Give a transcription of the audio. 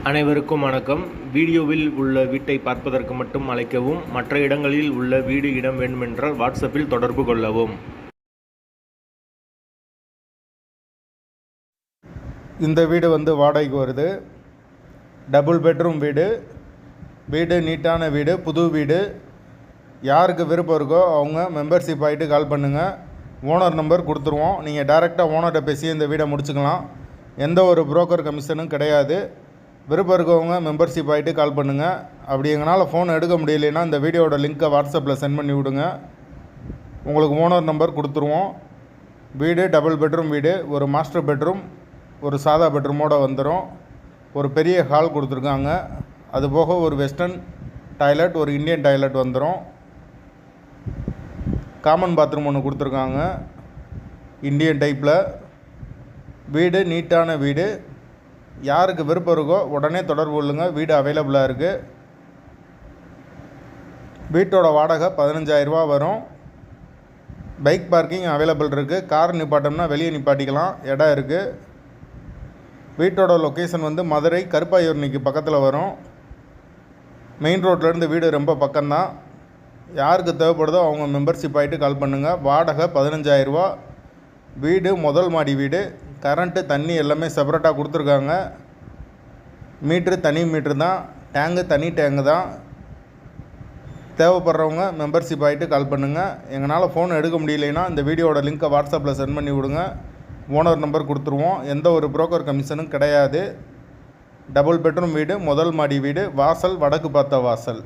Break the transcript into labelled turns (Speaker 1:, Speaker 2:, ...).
Speaker 1: அனைவருக்கும் வணக்கம். வீடியோவில் உள்ள வீட்டை பார்ப்பதற்கு மட்டும் அழைக்கவும். மற்ற இடங்களில் உள்ள வீடு இடம் வேண்டுமென்றால் வாட்ஸ்அப்பில் தொடர்பு கொள்ளவும்.
Speaker 2: இந்த வீடு வாடகைக்கு வருது. டபுள் பெட்ரூம் வீடு. வீடு நீட்டான வீடு, புது வீடு. யாருக்கு விருப்பம் இருக்கோ அவங்க மெம்பர்ஷிப் ஆகிட்டு கால் பண்ணுங்கள். ஓனர் நம்பர் கொடுத்துருவோம். நீங்கள் டைரெக்டாக ஓனர்கிட்ட பேசி இந்த வீடை முடிச்சுக்கலாம். எந்த ஒரு புரோக்கர் கமிஷனும் கிடையாது. விருப்பம் இருக்கவங்க மெம்பர்ஷிப் ஆகிட்டு கால் பண்ணுங்கள். அப்படி எங்களால் ஃபோன் எடுக்க முடியலைன்னா இந்த வீடியோட லிங்க்கை வாட்ஸ்அப்பில் சென்ட் பண்ணி விடுங்க. உங்களுக்கு ஓனர் நம்பர் கொடுத்துருவோம். வீடு டபுள் பெட்ரூம் வீடு. ஒரு மாஸ்டர் பெட்ரூம், ஒரு சாதா பெட்ரூமோடு வந்துடும். ஒரு பெரிய ஹால் கொடுத்துருக்காங்க. அதுபோக ஒரு வெஸ்டர்ன் டாய்லெட், ஒரு இந்தியன் டாய்லெட் வந்துடும். காமன் பாத்ரூம் ஒன்று கொடுத்துருக்காங்க இந்தியன் டைப்பில். வீடு நீட்டான வீடு. யாருக்கு விருப்பம் இருக்கோ உடனே தொடர்பு கொள்ளுங்கள். வீடு அவைலபிளாக இருக்குது. வீட்டோட வாடகை 15,000 ரூபா வரும். பைக் பார்க்கிங் அவைலபிள் இருக்குது. கார் நிப்பாட்டோம்னா வெளியே நிப்பாட்டிக்கலாம், இடம் இருக்குது. வீட்டோட லொக்கேஷன் மதுரை கருப்பாயூர்னிக்கு பக்கத்தில் வரும். மெயின் ரோட்லேருந்து வீடு ரொம்ப பக்கம்தான். யாருக்கு தேவைப்படுதோ அவங்க மெம்பர்ஷிப் ஆகிட்டு கால் பண்ணுங்கள். வாடகை 15,000 ரூபா. வீடு முதல் மாடி வீடு. கரண்ட்டு தண்ணி எல்லாமே செப்பரேட்டாக கொடுத்துருக்காங்க. மீட்ரு தனி மீட்ரு தான். டேங்கு தனி டேங்கு தான். தேவைப்படுறவங்க மெம்பர்ஷிப் ஆகிட்டு கால் பண்ணுங்கள். எங்களால் ஃபோன் எடுக்க முடியலைன்னா இந்த வீடியோட லிங்க்கை வாட்ஸ்அப்பில் சென்ட் பண்ணி விடுங்க. ஓனர் நம்பர் கொடுத்துருவோம். எந்த ஒரு புரோக்கர் கமிஷனும் கிடையாது. டபுள் பெட்ரூம் வீடு, முதல் மாடி வீடு. வாசல் வடக்கு பார்த்த வாசல்.